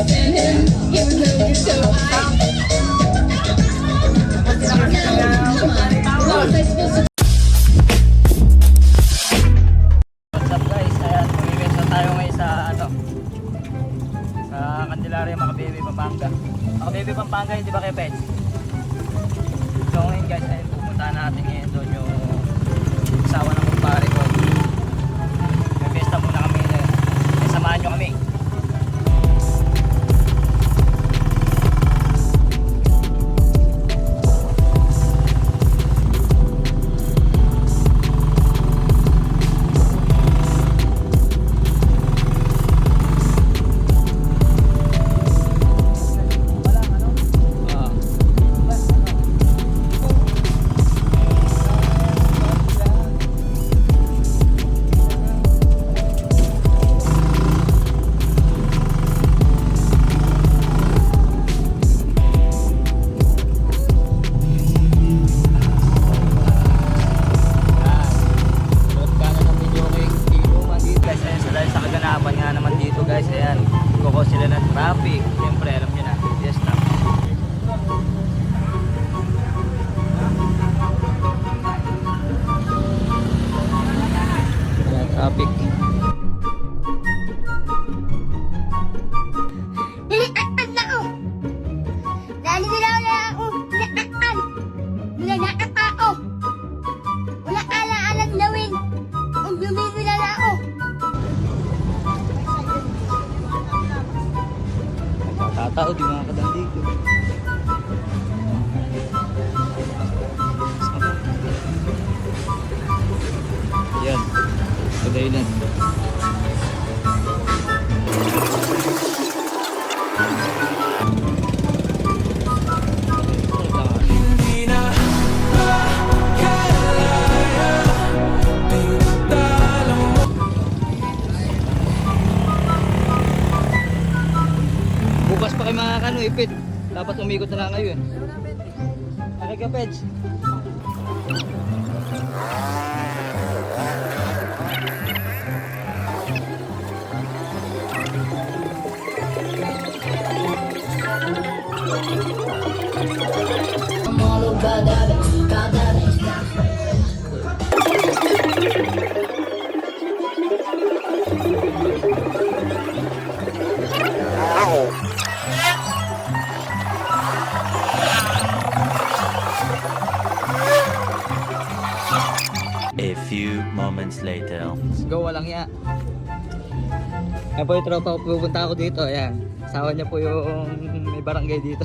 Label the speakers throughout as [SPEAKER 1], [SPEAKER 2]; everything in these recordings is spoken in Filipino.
[SPEAKER 1] stand him, even though you're so high. Now, come on, what was I supposed to
[SPEAKER 2] What's up guys? Ayan, mag-event na tayo ngayon sa sa Candelaria, Makabebe, Pampanga. Makabebe, Pampanga, hindi ba kayo pets? So ngayon guys, ayun, pupunta natin ngayon doon yung asawa ng kumpare ko. May pesta muna kami ngayon. Kaya samahan nyo kami. Guys, ayan, kuko sila ng traffic. Siyempre, alam nyo na, fiesta. Ayan, traffic.
[SPEAKER 3] Niliatan na ako! Nalililaw na ako! Niliatan! Nilalakap ako! Wala ala-alang lawin! Ang bumibila na ako!
[SPEAKER 2] Tatao, di mga kadandi ko. Yan, kadahilan. Bukas pa kayo makakano ipit. Dapat umikot na lang ngayon. Okay ka, Peds?
[SPEAKER 4] A few moments later.
[SPEAKER 2] Let's go, walang ya. Ayan po yung tropa ko, pupunta ako dito. Ayan, asawa niya po yung may barangay dito.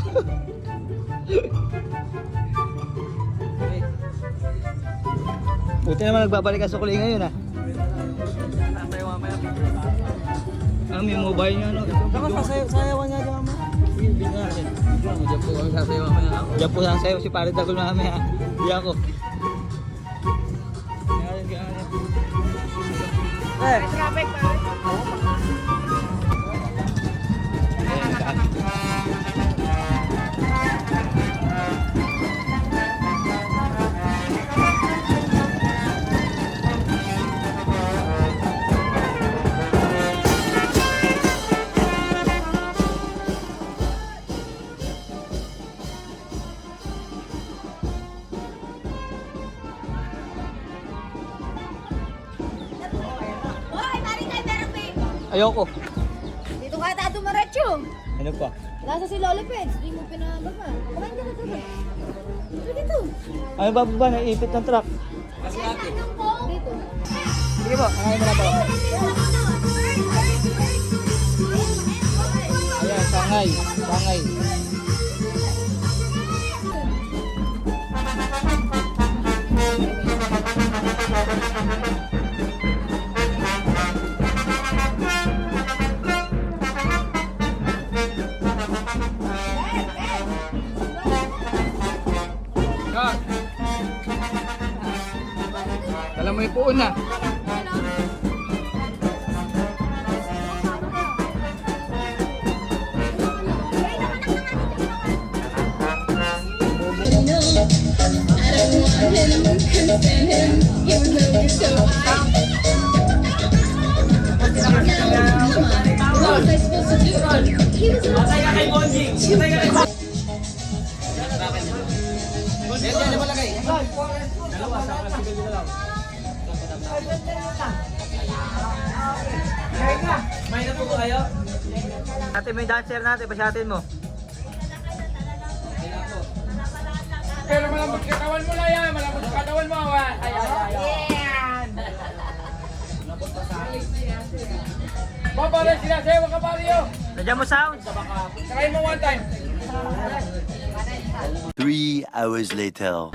[SPEAKER 2] Buti naman nagbabalik ka sa kuli ngayon ah. May mobile niya ano.
[SPEAKER 5] Dapat sayawan niya dyan mo.
[SPEAKER 2] Sige, bigyan natin. Diyan po ang sasayaw mamaya. Diyan po sasayaw si Pare Dagol mamaya. Di ako.
[SPEAKER 5] Traffic pare.
[SPEAKER 2] Ayoko.
[SPEAKER 3] Dito ka ata dumaretso!
[SPEAKER 2] Ano pa?
[SPEAKER 3] Nasa si Lolo Peds, di mo pinababa. Kumain ka na doon. Dito dito.
[SPEAKER 2] Ano ba ba? Naipit ng truck.
[SPEAKER 3] Dito.
[SPEAKER 2] Sige po, kakain mo na po. Ayan, sangay. Sangay. Dala mo yung puon na.
[SPEAKER 1] was I supposed to do? He was
[SPEAKER 2] Patay ka kay Bonjing! Patay ka kay Bonjing! Yan na malagay. Dalawa, sa klasikal nyo na lang. May natuto kayo? Ate mo yung dancer natin, pasyatin mo.
[SPEAKER 6] Pero malambot katawan mo lang yan, malambot katawan mo. Ayan! Babalik sila sa'yo, mga kabaryo.
[SPEAKER 2] Nandiyan mo sound.
[SPEAKER 6] Sakay mo one time.
[SPEAKER 4] 3 hours later.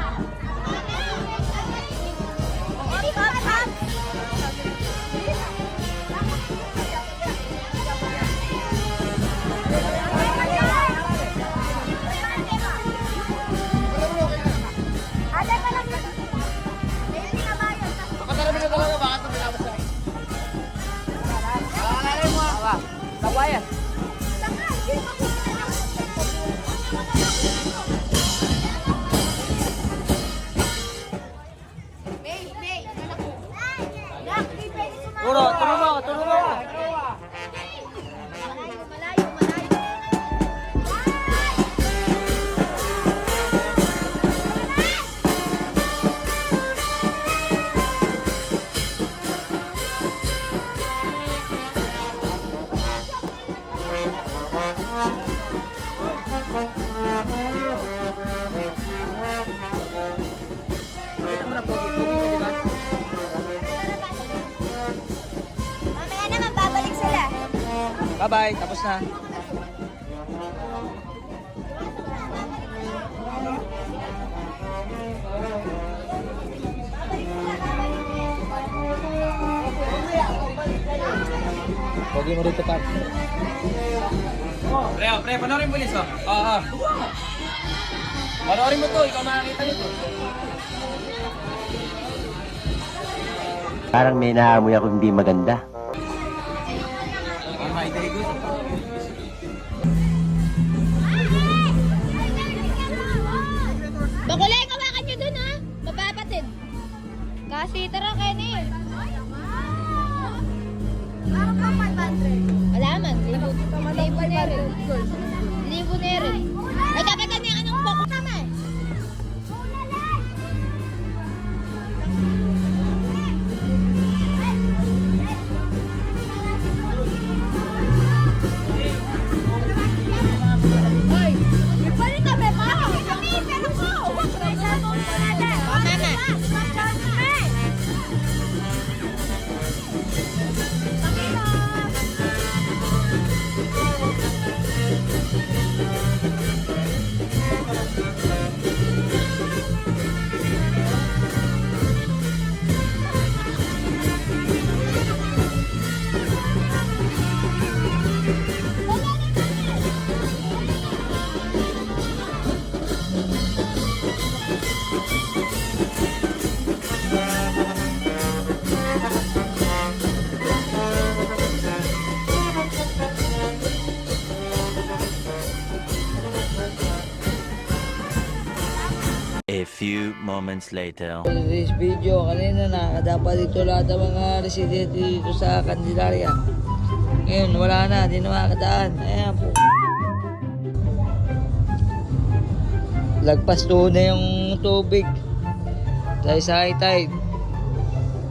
[SPEAKER 6] Pakatara mo na talaga, baka ito pinabas na. Tawayan.
[SPEAKER 2] Turo mo, turo mo.
[SPEAKER 3] Mamaya naman, babalik sila.
[SPEAKER 2] Bye-bye, tapos na.
[SPEAKER 5] Pogi mo rito, Pat.
[SPEAKER 6] Pre, panoorin mo ulit, oh. Oo. Panoorin mo to, ikaw makakita nito.
[SPEAKER 4] Parang may naamoy ako hindi maganda.
[SPEAKER 3] Bakulay, kawakan nyo dun ha. Mapapatid. Kasi tara kayo na eh. Parang pa 500. Wala man. Libo na rin. Libo na rin. Ay, dapat kami anong boko naman. Ay, ibalik kami pa. Kami, pero po. Mama.
[SPEAKER 4] A few moments later.
[SPEAKER 2] This video, kanina nakakadapa dito lahat ng mga residente dito sa Candelaria. Ngayon, wala na, di na makakadaan. Ayan po. Lagpas doon na yung tubig. Dahil sa high tide.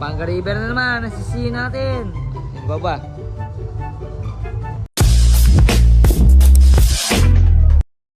[SPEAKER 2] Pangka River na naman, nasisihin natin. Yung baba.